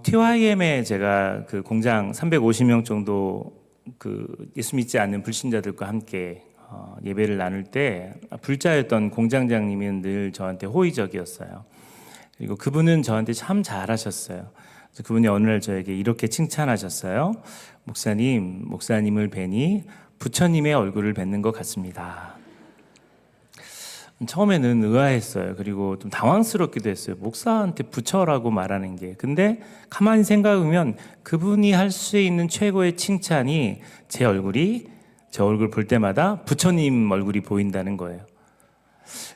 TYM에 제가 그 공장 350명 정도 그 예수 믿지 않는 불신자들과 함께 예배를 나눌 때 불자였던 공장장님은 늘 저한테 호의적이었어요. 그리고 그분은 저한테 참 잘하셨어요. 그래서 그분이 어느 날 저에게 이렇게 칭찬하셨어요. 목사님을 뵈니 부처님의 얼굴을 뵙는 것 같습니다. 처음에는 의아했어요. 그리고 좀 당황스럽기도 했어요. 목사한테 부처라고 말하는 게. 근데 가만히 생각하면 그분이 할 수 있는 최고의 칭찬이 제 얼굴 볼 때마다 부처님 얼굴이 보인다는 거예요.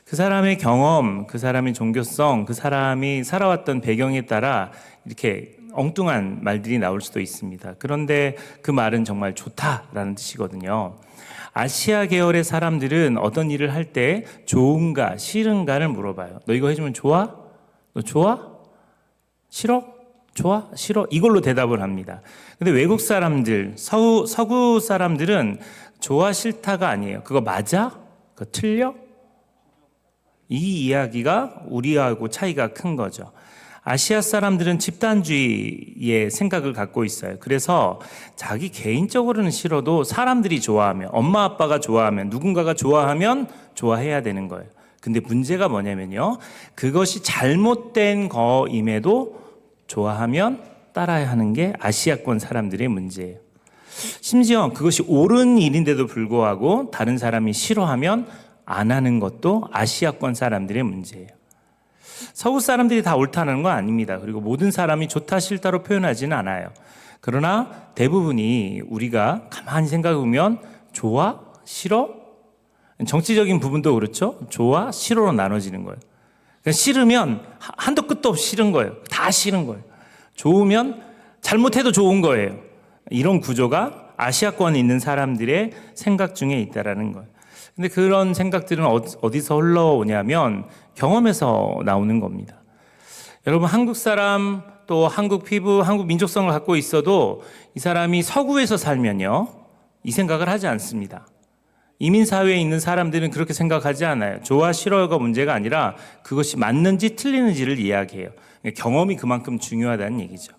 그 사람의 경험, 그 사람의 종교성, 그 사람이 살아왔던 배경에 따라 이렇게 엉뚱한 말들이 나올 수도 있습니다. 그런데 그 말은 정말 좋다라는 뜻이거든요. 아시아 계열의 사람들은 어떤 일을 할 때 좋은가 싫은가를 물어봐요. 너 이거 해주면 좋아? 너 좋아? 싫어? 좋아? 싫어? 이걸로 대답을 합니다. 근데 외국 사람들, 서구 사람들은 좋아 싫다가 아니에요. 그거 맞아? 그거 틀려? 이 이야기가 우리하고 차이가 큰 거죠. 아시아 사람들은 집단주의의 생각을 갖고 있어요. 그래서 자기 개인적으로는 싫어도 사람들이 좋아하면, 엄마 아빠가 좋아하면, 누군가가 좋아하면 좋아해야 되는 거예요. 근데 문제가 뭐냐면요, 그것이 잘못된 거임에도 좋아하면 따라야 하는 게 아시아권 사람들의 문제예요. 심지어 그것이 옳은 일인데도 불구하고 다른 사람이 싫어하면 안 하는 것도 아시아권 사람들의 문제예요. 서구 사람들이 다 옳다는 건 아닙니다. 그리고 모든 사람이 좋다 싫다로 표현하지는 않아요. 그러나 대부분이 우리가 가만히 생각해보면 좋아? 싫어? 정치적인 부분도 그렇죠. 좋아? 싫어로 나눠지는 거예요. 그러니까 싫으면 한도 끝도 없이 싫은 거예요. 다 싫은 거예요. 좋으면 잘못해도 좋은 거예요. 이런 구조가 아시아권에 있는 사람들의 생각 중에 있다라는 거예요. 근데 그런 생각들은 어디서 흘러오냐면 경험에서 나오는 겁니다. 여러분, 한국 사람 또 한국 피부, 한국 민족성을 갖고 있어도 이 사람이 서구에서 살면요, 이 생각을 하지 않습니다. 이민사회에 있는 사람들은 그렇게 생각하지 않아요. 좋아 싫어가 문제가 아니라 그것이 맞는지 틀리는지를 이야기해요. 경험이 그만큼 중요하다는 얘기죠.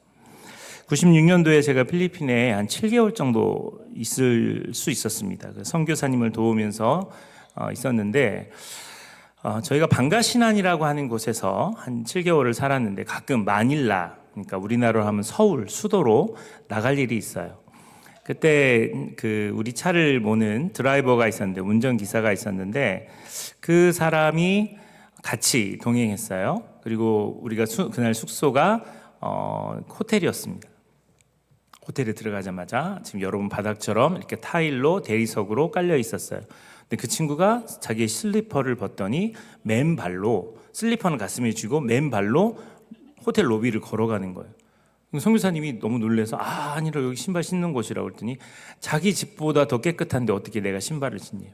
96년도에 제가 필리핀에 한 7개월 정도 있을 수 있었습니다. 선교사님을 도우면서 있었는데 저희가 방가시난이라고 하는 곳에서 한 7개월을 살았는데 가끔 마닐라, 그러니까 우리나라로 하면 서울, 수도로 나갈 일이 있어요. 그때 우리 차를 모는 드라이버가 있었는데, 운전기사가 있었는데 그 사람이 같이 동행했어요. 그리고 우리가 그날 숙소가 호텔이었습니다. 호텔에 들어가자마자 지금 여러분 바닥처럼 이렇게 타일로 대리석으로 깔려 있었어요. 근데 그 친구가 자기의 슬리퍼를 벗더니 맨발로, 슬리퍼는 가슴에 쥐고 맨발로 호텔 로비를 걸어가는 거예요. 선교사님이 너무 놀라서 아니라 여기 신발 신는 곳이라고 했더니 자기 집보다 더 깨끗한데 어떻게 내가 신발을 신냐.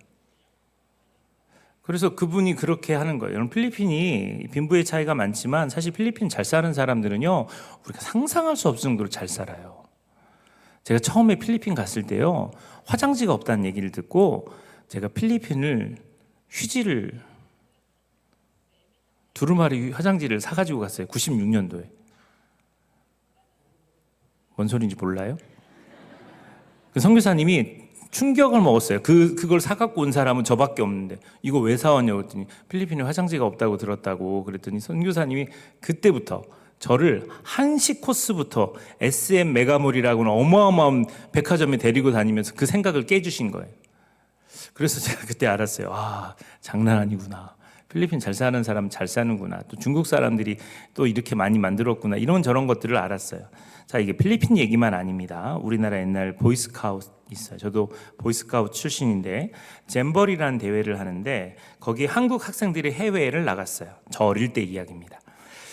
그래서 그분이 그렇게 하는 거예요. 여러분, 필리핀이 빈부의 차이가 많지만 사실 필리핀 잘 사는 사람들은요, 우리가 상상할 수 없을 정도로 잘 살아요. 제가 처음에 필리핀 갔을 때요, 화장지가 없다는 얘기를 듣고 제가 필리핀을 두루마리 화장지를 사가지고 갔어요. 96년도에. 뭔 소리인지 몰라요? 그 선교사님이 충격을 먹었어요. 그걸 사갖고 온 사람은 저밖에 없는데 이거 왜 사왔냐고 했더니 필리핀에 화장지가 없다고 들었다고 그랬더니 선교사님이 그때부터 저를 한식 코스부터 SM 메가몰이라고는 어마어마한 백화점에 데리고 다니면서 그 생각을 깨주신 거예요. 그래서 제가 그때 알았어요. 장난 아니구나. 필리핀 잘 사는 사람 잘 사는구나. 또 중국 사람들이 또 이렇게 많이 만들었구나. 이런 저런 것들을 알았어요. 자, 이게 필리핀 얘기만 아닙니다. 우리나라 옛날 보이스카우트 있어요. 저도 보이스카우트 출신인데 잼버리라는 대회를 하는데 거기에 한국 학생들이 해외를 나갔어요. 저 어릴 때 이야기입니다.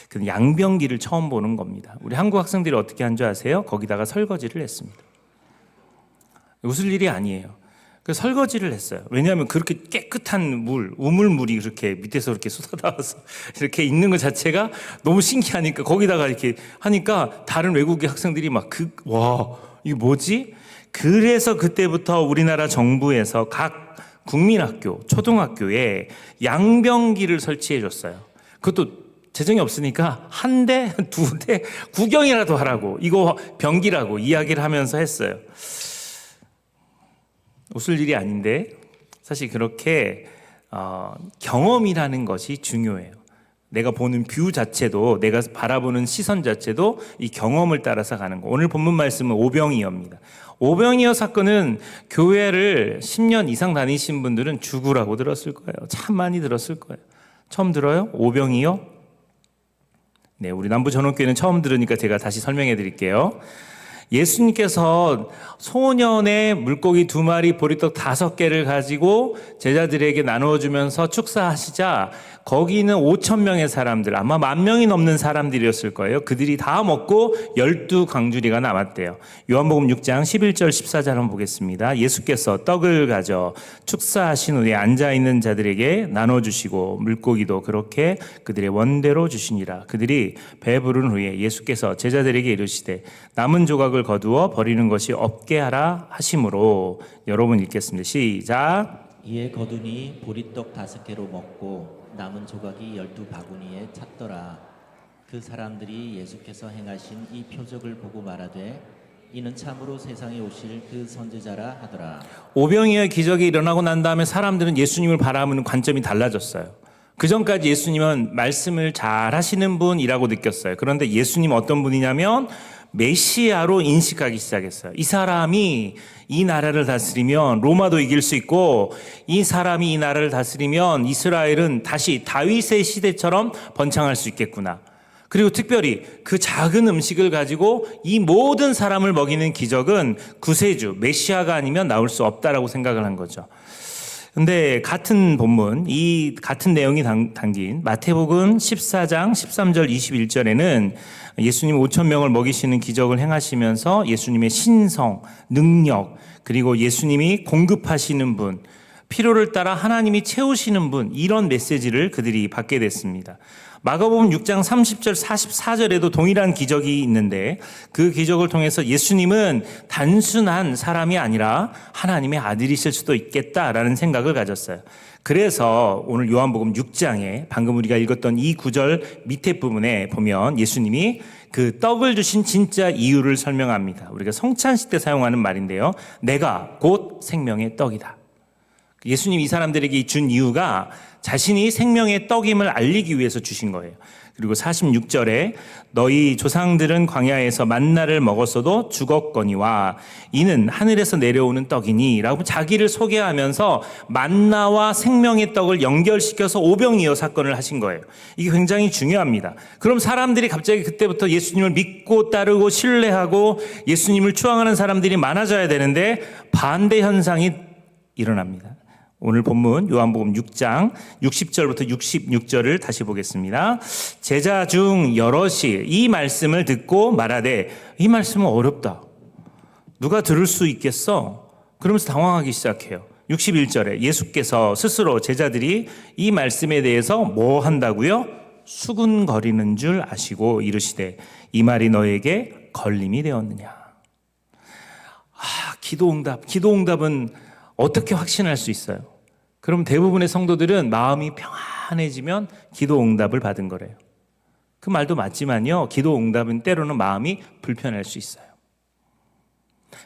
그 양병기를 처음 보는 겁니다. 우리 한국 학생들이 어떻게 한 줄 아세요? 거기다가 설거지를 했습니다. 웃을 일이 아니에요. 그 설거지를 했어요. 왜냐하면 그렇게 깨끗한 우물물이 그렇게 밑에서 이렇게 쏟아나와서 이렇게 있는 것 자체가 너무 신기하니까 거기다가 이렇게 하니까 다른 외국의 학생들이 와, 이게 뭐지? 그래서 그때부터 우리나라 정부에서 각 국민학교, 초등학교에 양변기를 설치해 줬어요. 그것도 재정이 없으니까 한 대, 두 대 구경이라도 하라고, 이거 병기라고 이야기를 하면서 했어요. 웃을 일이 아닌데 사실 그렇게 경험이라는 것이 중요해요. 내가 보는 뷰 자체도, 내가 바라보는 시선 자체도 이 경험을 따라서 가는 거. 오늘 본문 말씀은 오병이어입니다. 오병이어 사건은 교회를 10년 이상 다니신 분들은 죽으라고 들었을 거예요. 참 많이 들었을 거예요. 처음 들어요? 오병이어? 네, 우리 남부전원교회는 처음 들으니까 제가 다시 설명해 드릴게요. 예수님께서 소년의 물고기 2마리, 보리떡 5개를 가지고 제자들에게 나누어주면서 축사하시자 거기는 5,000명의 사람들, 아마 10,000명이 넘는 사람들이었을 거예요. 그들이 다 먹고 12광주리가 남았대요. 요한복음 6장 11절 14절 한번 보겠습니다. 예수께서 떡을 가져 축사하신 후에 앉아있는 자들에게 나눠주시고 물고기도 그렇게 그들의 원대로 주시니라. 그들이 배부른 후에 예수께서 제자들에게 이르시되 남은 조각을 거두어 버리는 것이 없게 하라 하심으로. 여러분 읽겠습니다. 시작. 이에 거두니 보리떡 5개로 먹고 남은 조각이 12바구니에 찼더라. 그 사람들이 예수께서 행하신 이 표적을 보고 말하되 이는 참으로 세상에 오실 그 선지자라 하더라. 오병이어의 기적이 일어나고 난 다음에 사람들은 예수님을 바라보는 관점이 달라졌어요. 그 전까지 예수님은 말씀을 잘 하시는 분이라고 느꼈어요. 그런데 예수님 어떤 분이냐면 메시아로 인식하기 시작했어요. 이 사람이 이 나라를 다스리면 로마도 이길 수 있고, 이 사람이 이 나라를 다스리면 이스라엘은 다시 다윗의 시대처럼 번창할 수 있겠구나. 그리고 특별히 그 작은 음식을 가지고 이 모든 사람을 먹이는 기적은 구세주, 메시아가 아니면 나올 수 없다라고 생각을 한 거죠. 근데 같은 본문, 이 같은 내용이 담긴 마태복음 14장 13절 21절에는 예수님 5,000명을 먹이시는 기적을 행하시면서 예수님의 신성, 능력, 그리고 예수님이 공급하시는 분, 필요를 따라 하나님이 채우시는 분, 이런 메시지를 그들이 받게 됐습니다. 마가복음 6장 30절 44절에도 동일한 기적이 있는데 그 기적을 통해서 예수님은 단순한 사람이 아니라 하나님의 아들이실 수도 있겠다라는 생각을 가졌어요. 그래서 오늘 요한복음 6장에 방금 우리가 읽었던 이 구절 밑에 부분에 보면 예수님이 그 떡을 주신 진짜 이유를 설명합니다. 우리가 성찬식 때 사용하는 말인데요. 내가 곧 생명의 떡이다. 예수님이 이 사람들에게 준 이유가 자신이 생명의 떡임을 알리기 위해서 주신 거예요. 그리고 46절에 너희 조상들은 광야에서 만나를 먹었어도 죽었거니와 이는 하늘에서 내려오는 떡이니 라고 자기를 소개하면서 만나와 생명의 떡을 연결시켜서 오병이어 사건을 하신 거예요. 이게 굉장히 중요합니다. 그럼 사람들이 갑자기 그때부터 예수님을 믿고 따르고 신뢰하고 예수님을 추앙하는 사람들이 많아져야 되는데 반대 현상이 일어납니다. 오늘 본문 요한복음 6장 60절부터 66절을 다시 보겠습니다. 제자 중 여럿이 이 말씀을 듣고 말하되 이 말씀은 어렵다. 누가 들을 수 있겠어? 그러면서 당황하기 시작해요. 61절에 예수께서 스스로 제자들이 이 말씀에 대해서 뭐 한다고요? 수군거리는 줄 아시고 이르시되 이 말이 너에게 걸림이 되었느냐. 기도응답은 어떻게 확신할 수 있어요? 그럼 대부분의 성도들은 마음이 평안해지면 기도응답을 받은 거래요. 그 말도 맞지만요, 기도응답은 때로는 마음이 불편할 수 있어요.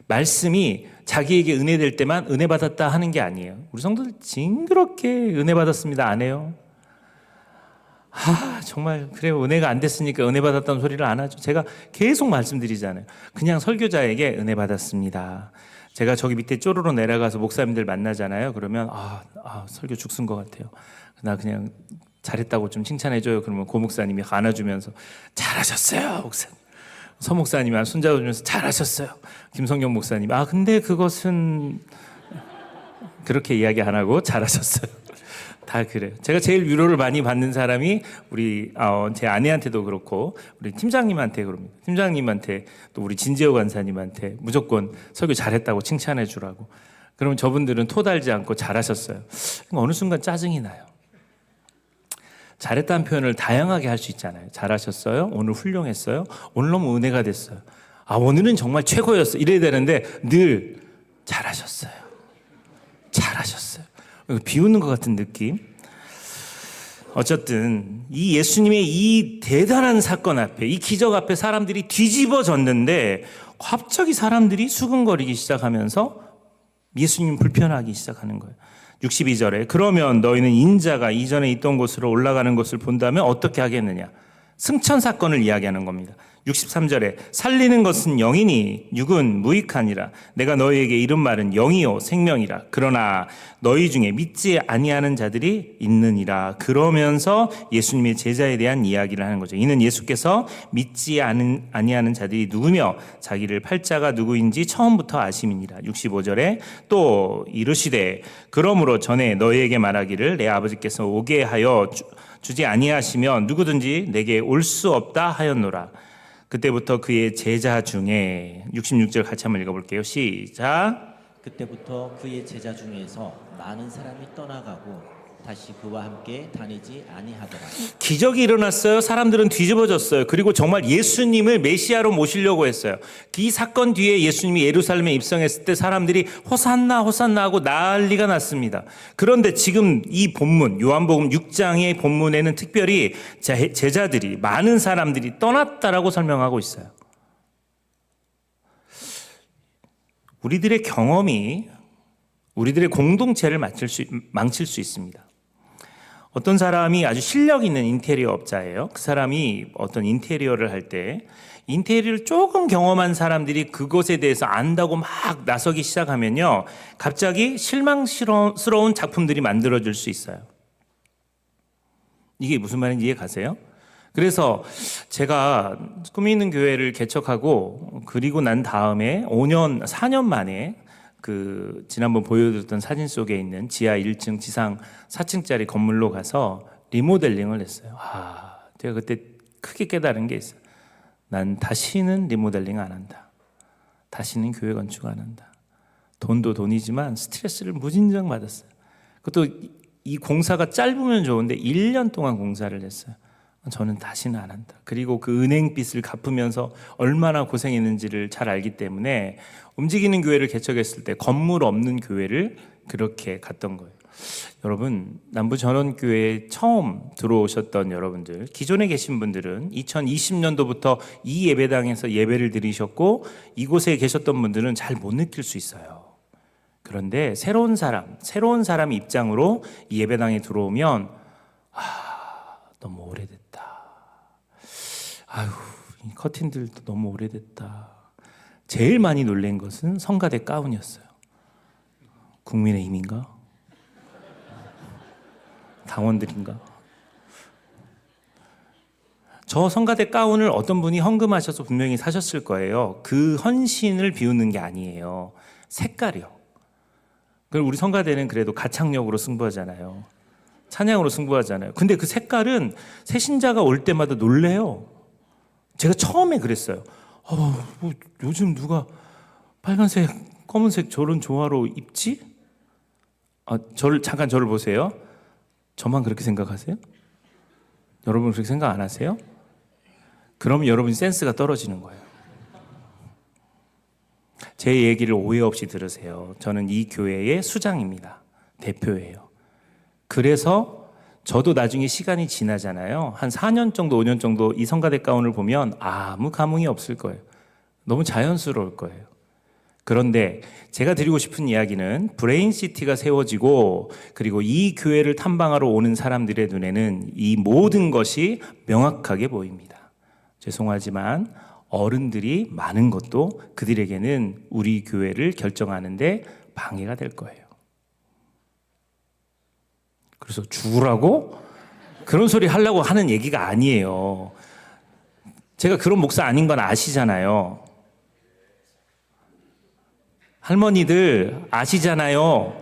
말씀이 자기에게 은혜될 때만 은혜 받았다 하는 게 아니에요. 우리 성도들 징그럽게 은혜 받았습니다 안 해요? 정말 그래요. 은혜가 안 됐으니까 은혜 받았다는 소리를 안 하죠. 제가 계속 말씀드리잖아요. 그냥 설교자에게 은혜 받았습니다. 제가 저기 밑에 쪼르르 내려가서 목사님들 만나잖아요. 그러면 설교 죽순 것 같아요. 나 그냥 잘했다고 좀 칭찬해줘요. 그러면 고 목사님이 안아주면서 잘하셨어요 목사님. 서 목사님이 손잡아주면서 잘하셨어요. 김성경 목사님 근데 그것은 그렇게 이야기 안 하고 잘하셨어요. 다 그래요. 제가 제일 위로를 많이 받는 사람이 우리 제 아내한테도 그렇고 우리 팀장님한테 그럽니다. 팀장님한테 또 우리 진지호 간사님한테 무조건 설교 잘했다고 칭찬해 주라고. 그러면 저분들은 토달지 않고 잘하셨어요. 어느 순간 짜증이 나요. 잘했다는 표현을 다양하게 할 수 있잖아요. 잘하셨어요. 오늘 훌륭했어요. 오늘 너무 은혜가 됐어요. 오늘은 정말 최고였어요. 이래야 되는데 늘 잘하셨어요. 잘하셨어요. 비웃는 것 같은 느낌. 어쨌든 이 예수님의 이 대단한 사건 앞에, 이 기적 앞에 사람들이 뒤집어졌는데 갑자기 사람들이 수근거리기 시작하면서 예수님 불편하기 시작하는 거예요. 62절에 그러면 너희는 인자가 이전에 있던 곳으로 올라가는 것을 본다면 어떻게 하겠느냐. 승천 사건을 이야기하는 겁니다. 63절에 살리는 것은 영이니 육은 무익하니라. 내가 너희에게 이른 말은 영이요 생명이라. 그러나 너희 중에 믿지 아니하는 자들이 있느니라. 그러면서 예수님의 제자에 대한 이야기를 하는 거죠. 이는 예수께서 믿지 아니하는 자들이 누구며 자기를 팔자가 누구인지 처음부터 아심이니라. 65절에 또 이르시되 그러므로 전에 너희에게 말하기를 내 아버지께서 오게 하여 주지 아니하시면 누구든지 내게 올 수 없다 하였노라. 그때부터 그의 제자 중에 66절 같이 한번 읽어볼게요. 시작. 그때부터 그의 제자 중에서 많은 사람이 떠나가고 다시 그와 함께 다니지 아니하더라. 기적이 일어났어요. 사람들은 뒤집어졌어요. 그리고 정말 예수님을 메시아로 모시려고 했어요. 이 사건 뒤에 예수님이 예루살렘에 입성했을 때 사람들이 호산나 호산나 하고 난리가 났습니다. 그런데 지금 이 본문 요한복음 6장의 본문에는 특별히 제자들이 많은 사람들이 떠났다라고 설명하고 있어요. 우리들의 경험이 우리들의 공동체를 망칠 수 있습니다. 어떤 사람이 아주 실력 있는 인테리어 업자예요. 그 사람이 어떤 인테리어를 할 때 인테리어를 조금 경험한 사람들이 그것에 대해서 안다고 막 나서기 시작하면요, 갑자기 실망스러운 작품들이 만들어질 수 있어요. 이게 무슨 말인지 이해 가세요? 그래서 제가 꿈이 있는 교회를 개척하고 그리고 난 다음에 4년 만에 그 지난번 보여드렸던 사진 속에 있는 지하 1층 지상 4층짜리 건물로 가서 리모델링을 했어요. 제가 그때 크게 깨달은 게 있어요. 난 다시는 리모델링 안 한다. 다시는 교회 건축 안 한다. 돈도 돈이지만 스트레스를 무진장 받았어요. 그것도 이 공사가 짧으면 좋은데 1년 동안 공사를 했어요. 저는 다시는 안 한다. 그리고 그 은행빚을 갚으면서 얼마나 고생했는지를 잘 알기 때문에 움직이는 교회를 개척했을 때 건물 없는 교회를 그렇게 갔던 거예요. 여러분, 남부전원교회에 처음 들어오셨던 여러분들, 기존에 계신 분들은 2020년도부터 이 예배당에서 예배를 드리셨고 이곳에 계셨던 분들은 잘 못 느낄 수 있어요. 그런데 새로운 사람 입장으로 이 예배당에 들어오면 너무 오래됐다. 이 커튼들도 너무 오래됐다. 제일 많이 놀란 것은 성가대 가운이었어요. 국민의힘인가? 당원들인가? 저 성가대 가운을 어떤 분이 헌금하셔서 분명히 사셨을 거예요. 그 헌신을 비우는 게 아니에요. 색깔이요. 그리고 우리 성가대는 그래도 가창력으로 승부하잖아요. 찬양으로 승부하잖아요. 근데 그 색깔은 새신자가 올 때마다 놀래요. 제가 처음에 그랬어요. 요즘 누가 빨간색, 검은색 저런 조화로 입지? 저를 보세요. 저만 그렇게 생각하세요? 여러분 그렇게 생각 안 하세요? 그러면 여러분 센스가 떨어지는 거예요. 제 얘기를 오해 없이 들으세요. 저는 이 교회의 수장입니다. 대표예요. 그래서 저도 나중에 시간이 지나잖아요. 한 4년 정도, 5년 정도 이 성가대 가운을 보면 아무 감흥이 없을 거예요. 너무 자연스러울 거예요. 그런데 제가 드리고 싶은 이야기는 브레인시티가 세워지고 그리고 이 교회를 탐방하러 오는 사람들의 눈에는 이 모든 것이 명확하게 보입니다. 죄송하지만 어른들이 많은 것도 그들에게는 우리 교회를 결정하는데 방해가 될 거예요. 그래서 죽으라고? 그런 소리 하려고 하는 얘기가 아니에요. 제가 그런 목사 아닌 건 아시잖아요. 할머니들 아시잖아요.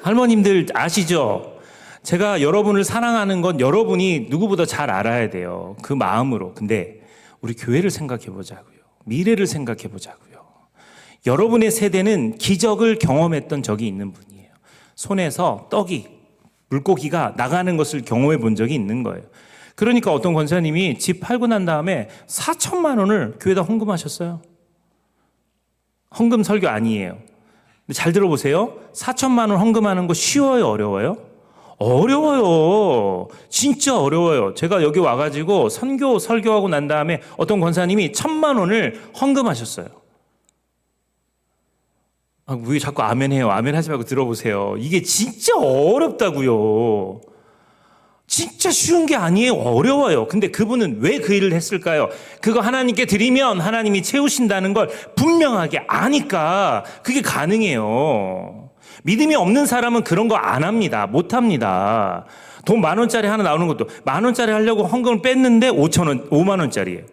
할머님들 아시죠? 제가 여러분을 사랑하는 건 여러분이 누구보다 잘 알아야 돼요. 그 마음으로. 근데 우리 교회를 생각해 보자고요. 미래를 생각해 보자고요. 여러분의 세대는 기적을 경험했던 적이 있는 분이에요. 손에서 물고기가 나가는 것을 경험해 본 적이 있는 거예요. 그러니까 어떤 권사님이 집 팔고 난 다음에 4천만 원을 교회에다 헌금하셨어요. 헌금 설교 아니에요. 근데 잘 들어보세요. 4천만 원 헌금하는 거 쉬워요, 어려워요? 어려워요. 진짜 어려워요. 제가 여기 와가지고 설교하고 난 다음에 어떤 권사님이 1,000,000원을 헌금하셨어요. 왜 자꾸 아멘 해요? 아멘 하지 말고 들어보세요. 이게 진짜 어렵다고요. 진짜 쉬운 게 아니에요. 어려워요. 근데 그분은 왜 그 일을 했을까요? 그거 하나님께 드리면 하나님이 채우신다는 걸 분명하게 아니까 그게 가능해요. 믿음이 없는 사람은 그런 거 안 합니다. 못 합니다. 돈 10,000원짜리 하나 나오는 것도 10,000원짜리 하려고 헌금을 뺐는데 5,000원, 50,000원짜리예요.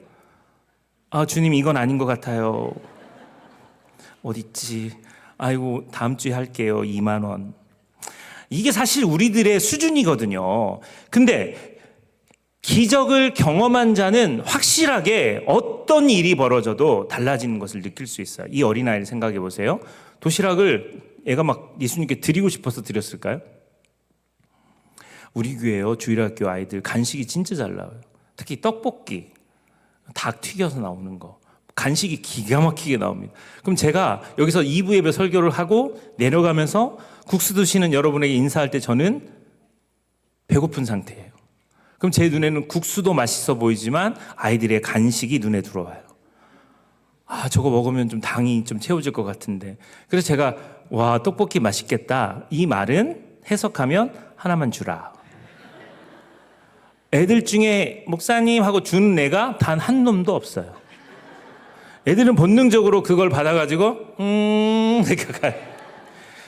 주님 이건 아닌 것 같아요. 어딨지? 아이고 다음 주에 할게요. 20,000원. 이게 사실 우리들의 수준이거든요. 근데 기적을 경험한 자는 확실하게 어떤 일이 벌어져도 달라지는 것을 느낄 수 있어요. 이 어린아이를 생각해 보세요. 도시락을 애가 막 예수님께 드리고 싶어서 드렸을까요? 우리 교회요, 주일학교 아이들 간식이 진짜 잘 나와요. 특히 떡볶이, 닭 튀겨서 나오는 거. 간식이 기가 막히게 나옵니다. 그럼 제가 여기서 2부 예배 설교를 하고 내려가면서 국수 드시는 여러분에게 인사할 때 저는 배고픈 상태예요. 그럼 제 눈에는 국수도 맛있어 보이지만 아이들의 간식이 눈에 들어와요. 저거 먹으면 좀 당이 좀 채워질 것 같은데. 그래서 제가 와, 떡볶이 맛있겠다. 이 말은 해석하면 하나만 주라. 애들 중에 목사님 하고 주는 애가 단 한 놈도 없어요. 애들은 본능적으로 그걸 받아가지고 이렇게 가요.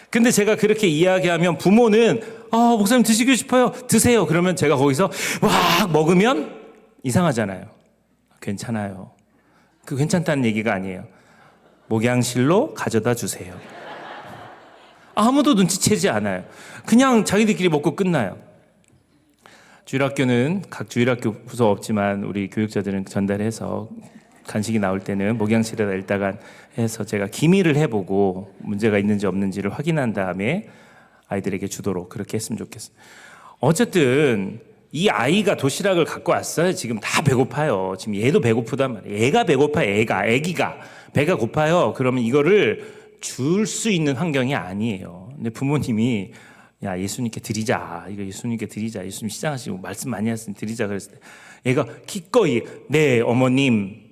근데 제가 그렇게 이야기하면 부모는 목사님 드시고 싶어요. 드세요. 그러면 제가 거기서 와 먹으면 이상하잖아요. 괜찮아요. 그 괜찮다는 얘기가 아니에요. 목양실로 가져다 주세요. 아무도 눈치채지 않아요. 그냥 자기들끼리 먹고 끝나요. 주일학교는 각 주일학교 부서 없지만 우리 교육자들은 전달해서 간식이 나올 때는 목양실에다 일단 해서 제가 기미를 해보고 문제가 있는지 없는지를 확인한 다음에 아이들에게 주도록 그렇게 했으면 좋겠어요. 어쨌든 이 아이가 도시락을 갖고 왔어요. 지금 다 배고파요. 지금 얘도 배고프단 말이에요. 애가 배고파요. 애기가 배가 고파요. 그러면 이거를 줄 수 있는 환경이 아니에요. 근데 부모님이 야 예수님께 드리자. 이거 예수님께 드리자. 예수님 시장하시고 말씀 많이 하시니 드리자 그랬을 때 얘가 기꺼이 네 어머님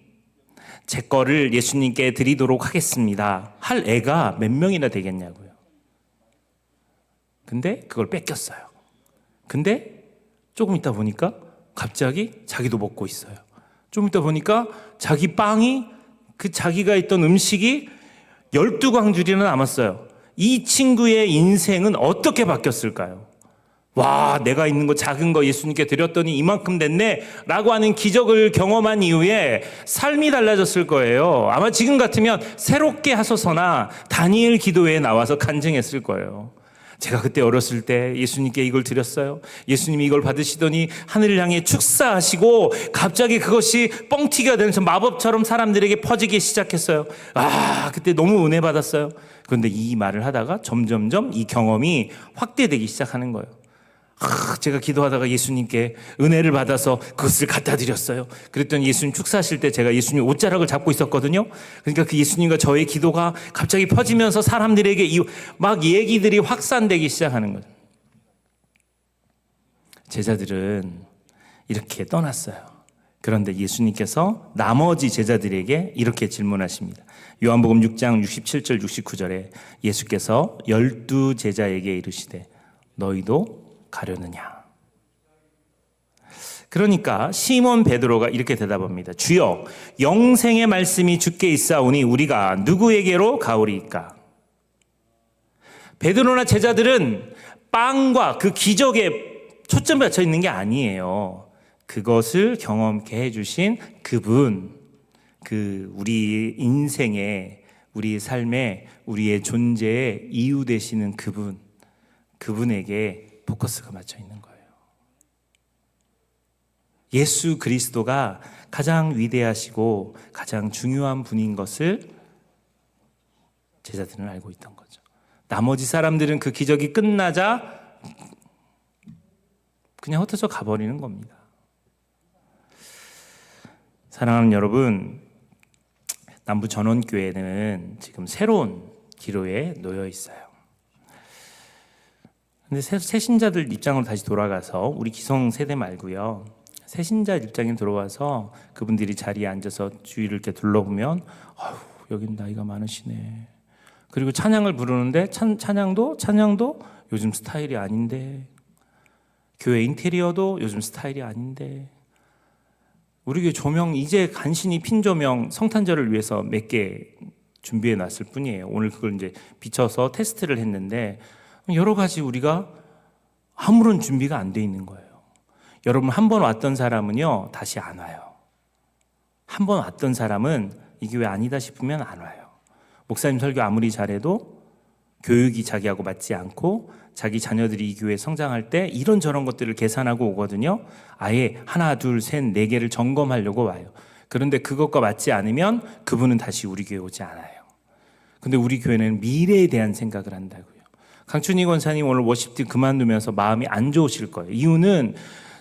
제 거를 예수님께 드리도록 하겠습니다. 할 애가 몇 명이나 되겠냐고요. 근데 그걸 뺏겼어요. 근데 조금 있다 보니까 갑자기 자기도 먹고 있어요. 좀 있다 보니까 자기 빵이 그 자기가 있던 음식이 12광줄이나 남았어요. 이 친구의 인생은 어떻게 바뀌었을까요? 와, 내가 있는 거 작은 거 예수님께 드렸더니 이만큼 됐네 라고 하는 기적을 경험한 이후에 삶이 달라졌을 거예요. 아마 지금 같으면 새롭게 하소서나 다니엘 기도회에 나와서 간증했을 거예요. 제가 그때 어렸을 때 예수님께 이걸 드렸어요. 예수님이 이걸 받으시더니 하늘을 향해 축사하시고 갑자기 그것이 뻥튀기가 되면서 마법처럼 사람들에게 퍼지기 시작했어요. 그때 너무 은혜 받았어요. 그런데 이 말을 하다가 점점점 이 경험이 확대되기 시작하는 거예요. 제가 기도하다가 예수님께 은혜를 받아서 그것을 갖다 드렸어요. 그랬더니 예수님 축사하실 때 제가 예수님 옷자락을 잡고 있었거든요. 그러니까 그 예수님과 저의 기도가 갑자기 퍼지면서 사람들에게 막 얘기들이 확산되기 시작하는 거죠. 제자들은 이렇게 떠났어요. 그런데 예수님께서 나머지 제자들에게 이렇게 질문하십니다. 요한복음 6장 67절 69절에 예수께서 12 제자에게 이르시되 너희도 가려느냐. 그러니까 시몬 베드로가 이렇게 대답합니다. 주여 영생의 말씀이 주께 있사오니 우리가 누구에게로 가오리이까. 베드로나 제자들은 빵과 그 기적에 초점이 맞춰 있는 게 아니에요. 그것을 경험케 해주신 그분, 그 우리 인생의 우리의 삶에 우리의 존재의 이유 되시는 그분에게 포커스가 맞춰 있는 거예요. 예수 그리스도가 가장 위대하시고 가장 중요한 분인 것을 제자들은 알고 있던 거죠. 나머지 사람들은 그 기적이 끝나자 그냥 흩어져 가버리는 겁니다. 사랑하는 여러분, 남부 전원교회는 지금 새로운 기로에 놓여 있어요. 근데 새신자들 입장으로 다시 돌아가서 우리 기성 세대 말고요. 새신자 입장에 들어와서 그분들이 자리에 앉아서 주위를 이렇게 둘러보면 아유, 여긴 나이가 많으시네. 그리고 찬양을 부르는데 찬양도 요즘 스타일이 아닌데, 교회 인테리어도 요즘 스타일이 아닌데, 우리 교회 조명 이제 간신히 핀 조명 성탄절을 위해서 몇 개 준비해 놨을 뿐이에요. 오늘 그걸 이제 비춰서 테스트를 했는데 여러 가지 우리가 아무런 준비가 안 돼 있는 거예요. 여러분, 한 번 왔던 사람은요 다시 안 와요. 한 번 왔던 사람은 이 교회 아니다 싶으면 안 와요. 목사님 설교 아무리 잘해도 교육이 자기하고 맞지 않고 자기 자녀들이 이 교회에 성장할 때 이런저런 것들을 계산하고 오거든요. 아예 하나, 둘, 셋, 네 개를 점검하려고 와요. 그런데 그것과 맞지 않으면 그분은 다시 우리 교회 오지 않아요. 근데 우리 교회는 미래에 대한 생각을 한다고요. 강춘희 권사님 오늘 워십팀 그만두면서 마음이 안 좋으실 거예요. 이유는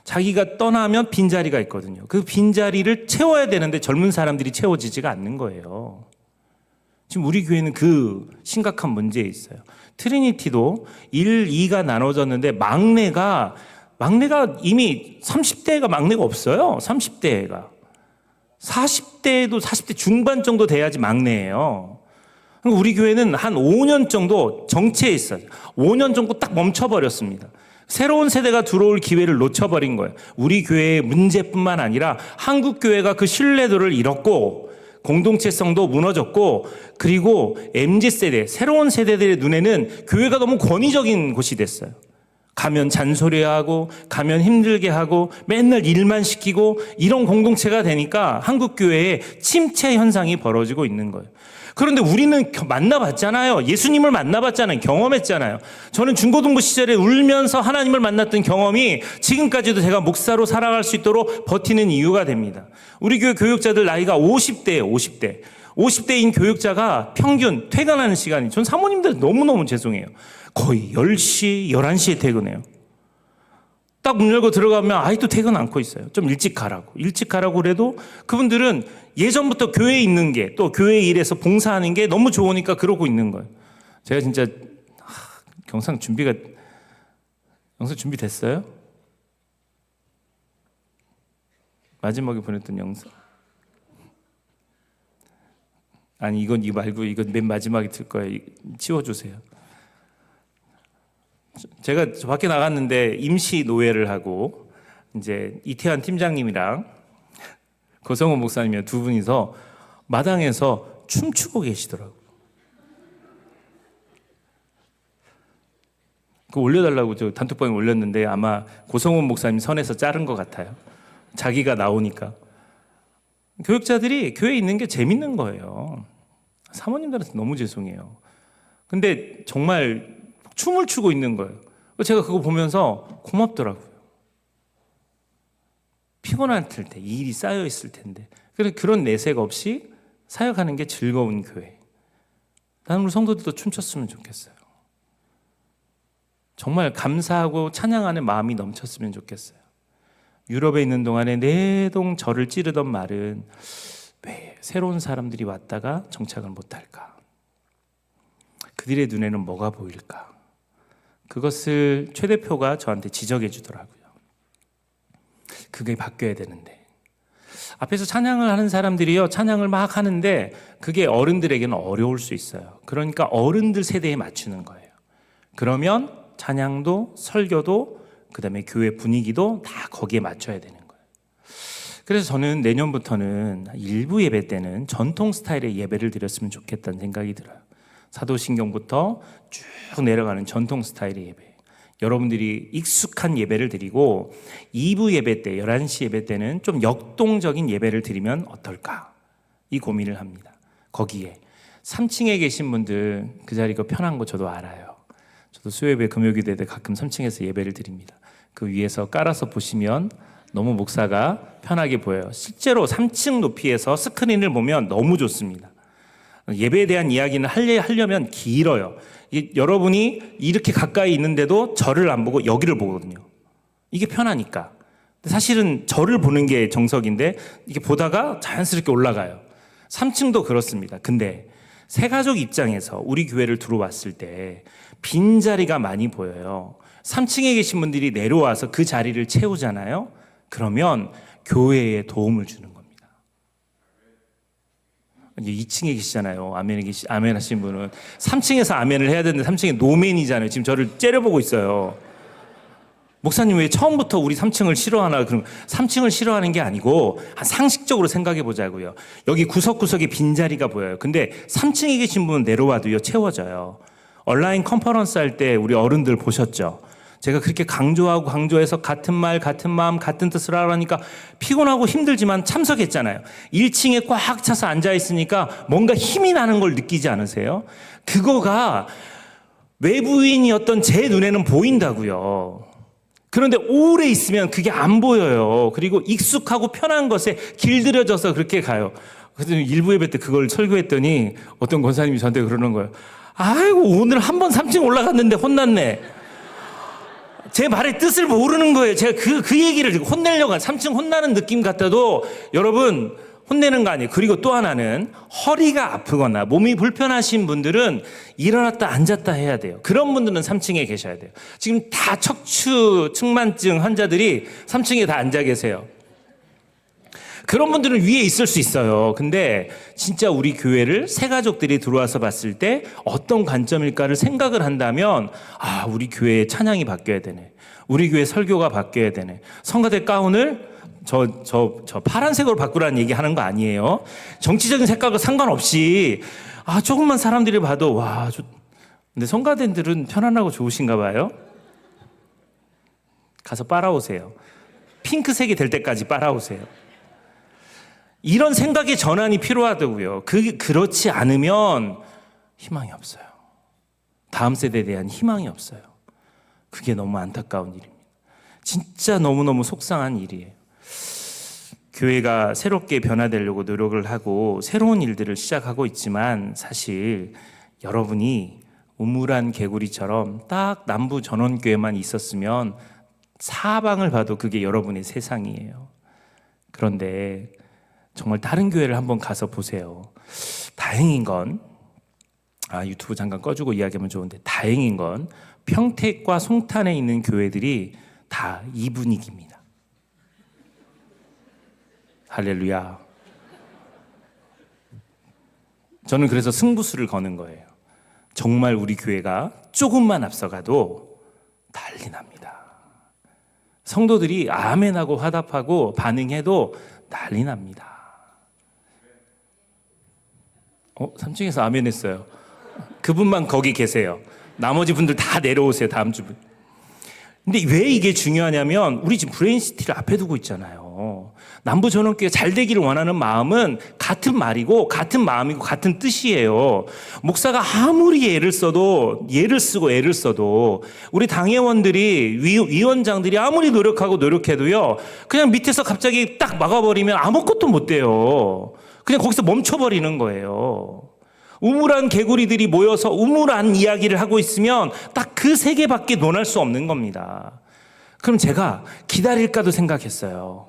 자기가 떠나면 빈자리가 있거든요. 그 빈자리를 채워야 되는데 젊은 사람들이 채워지지가 않는 거예요. 지금 우리 교회는 그 심각한 문제에 있어요. 트리니티도 1, 2가 나눠졌는데 막내가 이미 30대가 막내가 없어요. 30대가. 40대도 40대 중반 정도 돼야지 막내예요. 우리 교회는 한 5년 정도 정체해 있어요. 5년 정도 딱 멈춰버렸습니다. 새로운 세대가 들어올 기회를 놓쳐버린 거예요. 우리 교회의 문제뿐만 아니라 한국 교회가 그 신뢰도를 잃었고 공동체성도 무너졌고, 그리고 MZ세대, 새로운 세대들의 눈에는 교회가 너무 권위적인 곳이 됐어요. 가면 잔소리하고 가면 힘들게 하고 맨날 일만 시키고 이런 공동체가 되니까 한국 교회에 침체 현상이 벌어지고 있는 거예요. 그런데 우리는 만나봤잖아요. 예수님을 만나봤잖아요. 경험했잖아요. 저는 중고등부 시절에 울면서 하나님을 만났던 경험이 지금까지도 제가 목사로 살아갈 수 있도록 버티는 이유가 됩니다. 우리 교회 교육자들 나이가 50대예요. 50대인 교육자가 평균 퇴근하는 시간이, 전 사모님들 너무너무 죄송해요. 거의 10시, 11시에 퇴근해요. 딱 문 열고 들어가면 아직도 퇴근 않고 있어요. 좀 일찍 가라고 그래도 그분들은 예전부터 교회에 있는 게, 또 교회 일에서 봉사하는 게 너무 좋으니까 그러고 있는 거예요. 제가 진짜 영상 준비됐어요? 마지막에 보냈던 영상. 아니, 이거 말고 이건 맨 마지막에 들 거예요. 치워주세요. 제가 밖에 나갔는데 임시 노예를 하고 이제 이태환 팀장님이랑 고성훈 목사님이 두 분이서 마당에서 춤추고 계시더라고요. 그거 올려달라고 저 단톡방에 올렸는데 아마 고성훈 목사님 선에서 자른 것 같아요. 자기가 나오니까. 교육자들이 교회에 있는 게 재밌는 거예요. 사모님들한테 너무 죄송해요. 근데 정말 춤을 추고 있는 거예요. 제가 그거 보면서 고맙더라고요. 피곤할 때, 일이 쌓여 있을 텐데. 그런 내색 없이 사역하는 게 즐거운 교회. 나는 우리 성도들도 춤췄으면 좋겠어요. 정말 감사하고 찬양하는 마음이 넘쳤으면 좋겠어요. 유럽에 있는 동안에 내동 저를 찌르던 말은 왜 새로운 사람들이 왔다가 정착을 못할까? 그들의 눈에는 뭐가 보일까? 그것을 최 대표가 저한테 지적해 주더라고요. 그게 바뀌어야 되는데. 앞에서 찬양을 하는 사람들이요, 찬양을 막 하는데 그게 어른들에게는 어려울 수 있어요. 그러니까 어른들 세대에 맞추는 거예요. 그러면 찬양도 설교도 그다음에 교회 분위기도 다 거기에 맞춰야 되는 거예요. 그래서 저는 내년부터는 일부 예배 때는 전통 스타일의 예배를 드렸으면 좋겠다는 생각이 들어요. 사도신경부터 쭉 내려가는 전통 스타일의 예배. 여러분들이 익숙한 예배를 드리고 2부 예배 때, 11시 예배 때는 좀 역동적인 예배를 드리면 어떨까? 이 고민을 합니다. 거기에 3층에 계신 분들 그 자리가 편한 거 저도 알아요. 저도 수요예배 금요기도에 가끔 3층에서 예배를 드립니다. 그 위에서 깔아서 보시면 너무 목사가 편하게 보여요. 실제로 3층 높이에서 스크린을 보면 너무 좋습니다. 예배에 대한 이야기는 하려면 길어요. 여러분이 이렇게 가까이 있는데도 저를 안 보고 여기를 보거든요. 이게 편하니까. 사실은 저를 보는 게 정석인데 이게 보다가 자연스럽게 올라가요. 3층도 그렇습니다. 근데 새가족 입장에서 우리 교회를 들어왔을 때 빈자리가 많이 보여요. 3층에 계신 분들이 내려와서 그 자리를 채우잖아요. 그러면 교회에 도움을 주는 겁니다. 이제 2층에 계시잖아요. 아멘 하신 분은 3층에서 아멘을 해야 되는데 3층에 노맨이잖아요. 지금 저를 째려보고 있어요. 목사님 왜 처음부터 우리 3층을 싫어하나? 그럼 3층을 싫어하는 게 아니고 한 상식적으로 생각해 보자고요. 여기 구석구석에 빈자리가 보여요. 근데 3층에 계신 분은 내려와도요 채워져요. 온라인 컨퍼런스 할 때 우리 어른들 보셨죠? 제가 그렇게 강조해서 같은 말, 같은 마음, 같은 뜻을 하라니까 피곤하고 힘들지만 참석했잖아요. 1층에 꽉 차서 앉아있으니까 뭔가 힘이 나는 걸 느끼지 않으세요? 그거가 외부인이었던 제 눈에는 보인다고요. 그런데 오래 있으면 그게 안 보여요. 그리고 익숙하고 편한 것에 길들여져서 그렇게 가요. 그래서 일부 예배 때 그걸 설교했더니 어떤 권사님이 저한테 그러는 거예요. 아이고 오늘 한 번 3층 올라갔는데 혼났네. 제 말의 뜻을 모르는 거예요. 제가 그 얘기를 혼내려고 3층 혼나는 느낌 같아도 여러분 혼내는 거 아니에요. 그리고 또 하나는 허리가 아프거나 몸이 불편하신 분들은 일어났다 앉았다 해야 돼요. 그런 분들은 3층에 계셔야 돼요. 지금 다 척추 측만증 환자들이 3층에 다 앉아 계세요. 그런 분들은 위에 있을 수 있어요. 근데 진짜 우리 교회를 새 가족들이 들어와서 봤을 때 어떤 관점일까를 생각을 한다면 우리 교회의 찬양이 바뀌어야 되네. 우리 교회 설교가 바뀌어야 되네. 성가대 가운을 저 파란색으로 바꾸라는 얘기 하는 거 아니에요. 정치적인 색깔과 상관없이 조금만 사람들이 봐도 근데 성가대들은 편안하고 좋으신가 봐요. 가서 빨아오세요. 핑크색이 될 때까지 빨아오세요. 이런 생각의 전환이 필요하다고요. 그렇지 않으면 희망이 없어요. 다음 세대에 대한 희망이 없어요. 그게 너무 안타까운 일입니다. 진짜 너무너무 속상한 일이에요. 교회가 새롭게 변화되려고 노력을 하고 새로운 일들을 시작하고 있지만 사실 여러분이 우물안 개구리처럼 딱 남부 전원교회만 있었으면 사방을 봐도 그게 여러분의 세상이에요. 그런데 정말 다른 교회를 한번 가서 보세요. 다행인 건 유튜브 잠깐 꺼주고 이야기하면 좋은데 다행인 건 평택과 송탄에 있는 교회들이 다 이 분위기입니다. 할렐루야. 저는 그래서 승부수를 거는 거예요. 정말 우리 교회가 조금만 앞서가도 난리 납니다. 성도들이 아멘하고 화답하고 반응해도 난리 납니다. 3층에서 아멘 했어요. 그분만 거기 계세요. 나머지 분들 다 내려오세요. 다음 주. 근데 왜 이게 중요하냐면 우리 지금 브레인시티를 앞에 두고 있잖아요. 남부전원교회 잘 되기를 원하는 마음은 같은 말이고 같은 마음이고 같은 뜻이에요. 목사가 아무리 애를 쓰고 우리 당회원들이 위원장들이 아무리 노력해도요. 그냥 밑에서 갑자기 딱 막아버리면 아무것도 못 돼요. 그냥 거기서 멈춰버리는 거예요. 우물안 개구리들이 모여서 우물안 이야기를 하고 있으면 딱 그 세 개밖에 논할 수 없는 겁니다. 그럼 제가 기다릴까도 생각했어요.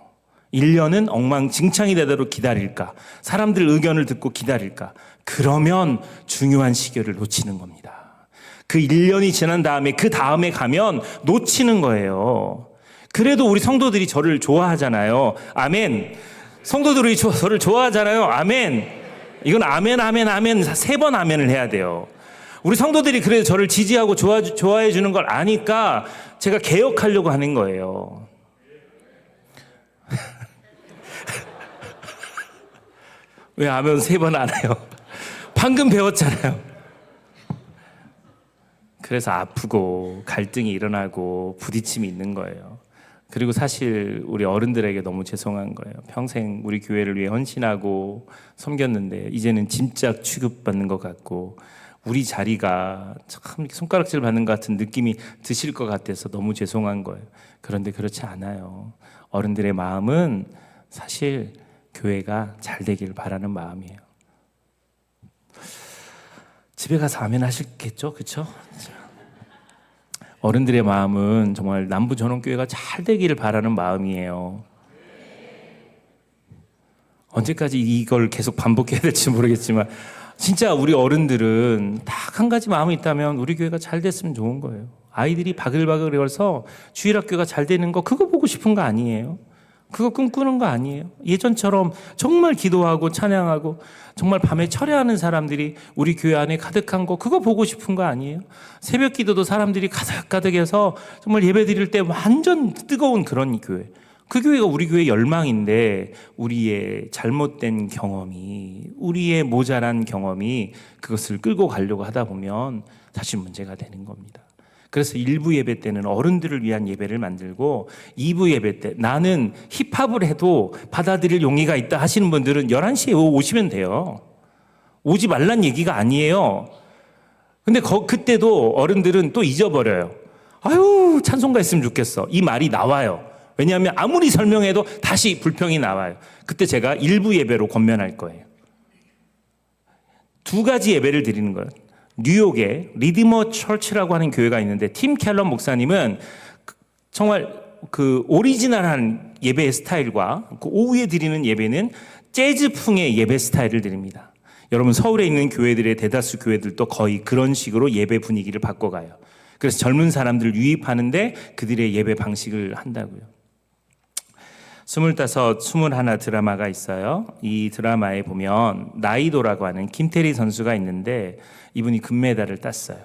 1년은 엉망진창이 되도록 기다릴까? 사람들 의견을 듣고 기다릴까? 그러면 중요한 시기를 놓치는 겁니다. 그 1년이 지난 다음에 그 다음에 가면 놓치는 거예요. 그래도 우리 성도들이 저를 좋아하잖아요. 아멘. 성도들이 저를 좋아하잖아요. 아멘. 이건 아멘 3번 아멘을 해야 돼요. 우리 성도들이 그래도 저를 지지하고 좋아해 주는 걸 아니까 제가 개혁하려고 하는 거예요. 왜 아멘 3번 안 해요? 방금 배웠잖아요. 그래서 아프고 갈등이 일어나고 부딪힘이 있는 거예요. 그리고 사실 우리 어른들에게 너무 죄송한 거예요. 평생 우리 교회를 위해 헌신하고 섬겼는데 이제는 짐짝 취급받는 것 같고 우리 자리가 참 이렇게 손가락질 받는 것 같은 느낌이 드실 것 같아서 너무 죄송한 거예요. 그런데 그렇지 않아요. 어른들의 마음은 사실 교회가 잘 되길 바라는 마음이에요. 집에 가서 아멘 하시겠죠? 그렇죠? 어른들의 마음은 정말 남부전원교회가 잘 되기를 바라는 마음이에요. 언제까지 이걸 계속 반복해야 될지 모르겠지만 진짜 우리 어른들은 딱 한 가지 마음이 있다면 우리 교회가 잘 됐으면 좋은 거예요. 아이들이 바글바글 거려서 주일학교가 잘 되는 거 그거 보고 싶은 거 아니에요? 그거 꿈꾸는 거 아니에요? 예전처럼 정말 기도하고 찬양하고 정말 밤에 철야하는 사람들이 우리 교회 안에 가득한 거 그거 보고 싶은 거 아니에요? 새벽 기도도 사람들이 가득가득해서 정말 예배 드릴 때 완전 뜨거운 그런 교회. 그 교회가 우리 교회 열망인데 우리의 잘못된 경험이, 우리의 모자란 경험이 그것을 끌고 가려고 하다 보면 사실 문제가 되는 겁니다. 그래서 1부 예배 때는 어른들을 위한 예배를 만들고 2부 예배 때 나는 힙합을 해도 받아들일 용의가 있다 하시는 분들은 11시에 오시면 돼요. 오지 말란 얘기가 아니에요. 근데 그때도 어른들은 또 잊어버려요. 아유, 찬송가 했으면 좋겠어. 이 말이 나와요. 왜냐하면 아무리 설명해도 다시 불평이 나와요. 그때 제가 1부 예배로 권면할 거예요. 2가지 예배를 드리는 거예요. 뉴욕에 리디머 처치라고 하는 교회가 있는데 팀 켈런 목사님은 정말 그 오리지널한 예배의 스타일과 그 오후에 드리는 예배는 재즈풍의 예배 스타일을 드립니다. 여러분 서울에 있는 교회들의 대다수 교회들도 거의 그런 식으로 예배 분위기를 바꿔가요. 그래서 젊은 사람들을 유입하는데 그들의 예배 방식을 한다고요. 25, 21 드라마가 있어요. 이 드라마에 보면 나이도라고 하는 김태리 선수가 있는데 이분이 금메달을 땄어요.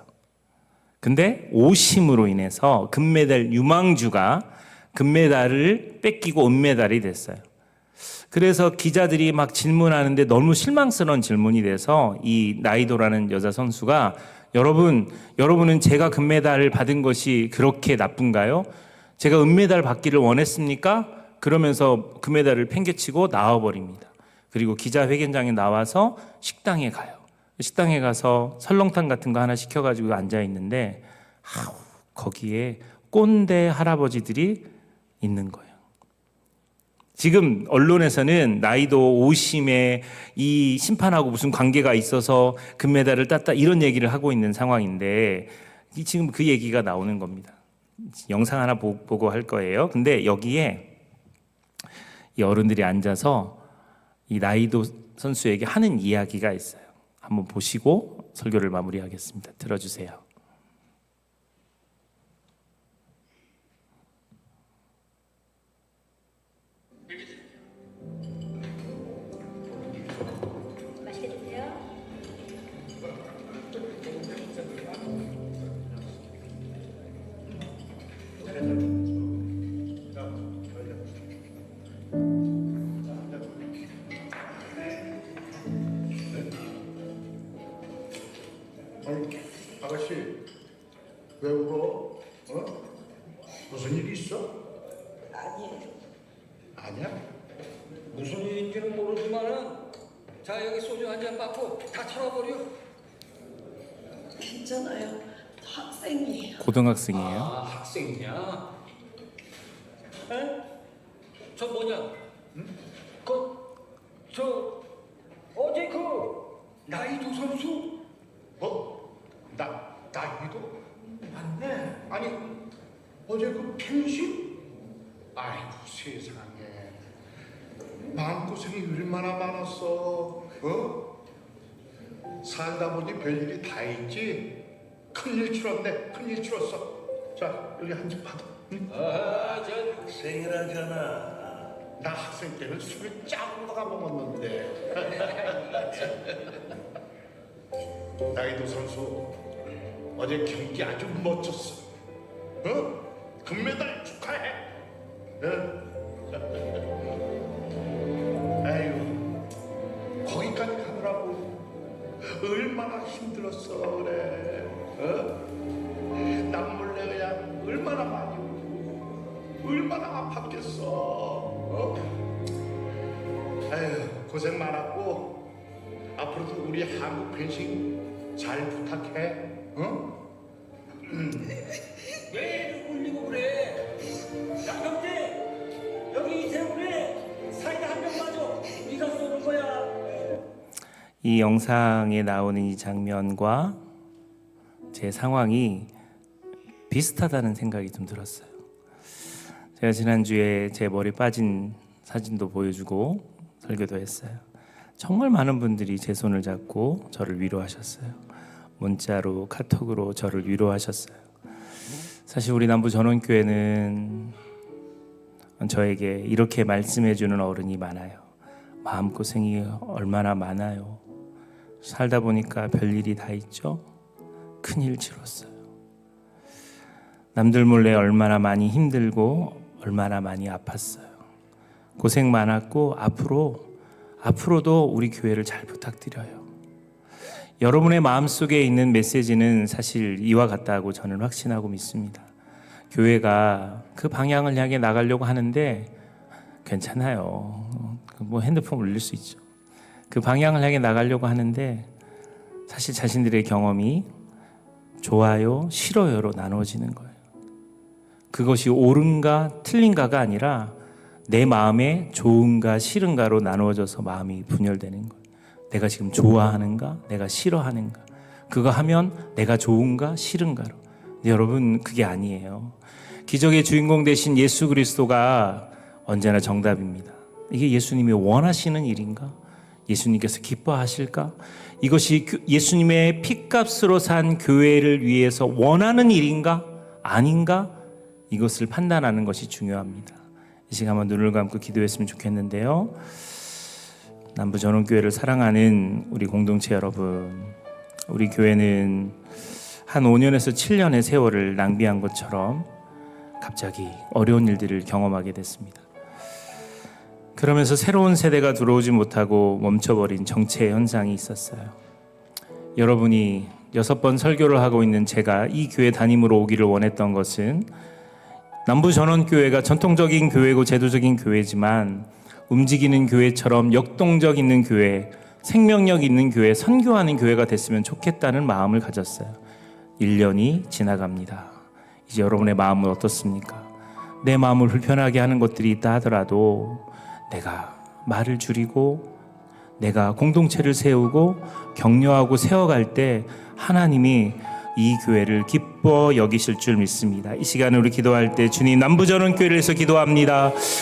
근데 오심으로 인해서 금메달 유망주가 금메달을 뺏기고 은메달이 됐어요. 그래서 기자들이 막 질문하는데 너무 실망스러운 질문이 돼서 이 나이도라는 여자 선수가 여러분은 제가 금메달을 받은 것이 그렇게 나쁜가요? 제가 은메달 받기를 원했습니까? 그러면서 금메달을 팽개치고 나와버립니다. 그리고 기자회견장에 나와서 식당에 가요. 식당에 가서 설렁탕 같은 거 하나 시켜가지고 앉아있는데 거기에 꼰대 할아버지들이 있는 거예요. 지금 언론에서는 나이도 오심에 이 심판하고 무슨 관계가 있어서 금메달을 땄다 이런 얘기를 하고 있는 상황인데 지금 그 얘기가 나오는 겁니다. 영상 하나 보고 할 거예요. 근데 여기에 이 어른들이 앉아서 이 나이도 선수에게 하는 이야기가 있어요. 한번 보시고 설교를 마무리하겠습니다. 들어주세요. 맛있게 드세요. 아가씨, 왜 울어? 무슨 일 있어? 아니야? 무슨 일인지는 모르지만은 자 여기 소주 한 잔 받고 다 털어버려. 괜찮아요. 학생이에요. 고등학생이에요. 아 학생이냐? 에? 저 뭐냐? 응? 저 어제 나이도 선수? 나이도? 맞네. 아니, 어제 펜싱? 아이고, 세상에. 마음고생이 얼마나 많았어. 살다 보니 별일이 다 있지. 큰일 치렀네. 큰일 치렀어. 자, 여기 한 잔 받아. 응? 저 학생이라잖아. 나 학생 때는 술을 짱으로다가 먹었는데. 나이도 선수 어제 경기 아주 멋졌어. 금메달 축하해. 아유, 거기까지 가느라고 얼마나 힘들었어 그래. 남몰래 그냥 얼마나 많이 울고 얼마나 아팠겠어. 아유, 고생 많았고 앞으로도 우리 한국 펜싱 잘 부탁해. 왜 울리고 그래? 야 형제 여기 이태원에 사이다 한 병 마저 네가 쏘는 거야. 이 영상에 나오는 이 장면과 제 상황이 비슷하다는 생각이 좀 들었어요. 제가 지난주에 제 머리 빠진 사진도 보여주고 설교도 했어요. 정말 많은 분들이 제 손을 잡고 저를 위로하셨어요. 문자로, 카톡으로 저를 위로하셨어요. 사실 우리 남부 전원교회는 저에게 이렇게 말씀해주는 어른이 많아요. 마음고생이 얼마나 많아요. 살다 보니까 별일이 다 있죠. 큰일 치렀어요. 남들 몰래 얼마나 많이 힘들고 얼마나 많이 아팠어요. 고생 많았고 앞으로도 우리 교회를 잘 부탁드려요. 여러분의 마음속에 있는 메시지는 사실 이와 같다고 저는 확신하고 믿습니다. 교회가 그 방향을 향해 나가려고 하는데 괜찮아요. 뭐 핸드폰 올릴 수 있죠. 그 방향을 향해 나가려고 하는데 사실 자신들의 경험이 좋아요, 싫어요로 나눠지는 거예요. 그것이 옳은가 틀린가가 아니라 내 마음에 좋은가 싫은가로 나누어져서 마음이 분열되는 거예요. 내가 지금 좋아하는가, 내가 싫어하는가, 그거 하면 내가 좋은가 싫은가로. 근데 여러분, 그게 아니에요. 기적의 주인공 되신 예수 그리스도가 언제나 정답입니다. 이게 예수님이 원하시는 일인가? 예수님께서 기뻐하실까? 이것이 예수님의 핏값으로 산 교회를 위해서 원하는 일인가? 아닌가? 이것을 판단하는 것이 중요합니다. 이 시간 한번 눈을 감고 기도했으면 좋겠는데요. 남부전원교회를 사랑하는 우리 공동체 여러분, 우리 교회는 한 5년에서 7년의 세월을 낭비한 것처럼 갑자기 어려운 일들을 경험하게 됐습니다. 그러면서 새로운 세대가 들어오지 못하고 멈춰버린 정체 현상이 있었어요. 여러분이 6번 설교를 하고 있는 제가 이 교회 담임으로 오기를 원했던 것은 남부전원교회가 전통적인 교회고 제도적인 교회지만 움직이는 교회처럼 역동적 있는 교회, 생명력 있는 교회, 선교하는 교회가 됐으면 좋겠다는 마음을 가졌어요. 1년이 지나갑니다. 이제 여러분의 마음은 어떻습니까? 내 마음을 불편하게 하는 것들이 있다 하더라도 내가 말을 줄이고 내가 공동체를 세우고 격려하고 세워갈 때 하나님이 이 교회를 기뻐 여기실 줄 믿습니다. 이 시간에 우리 기도할 때 주님, 남부전원교회를 위해서 기도합니다.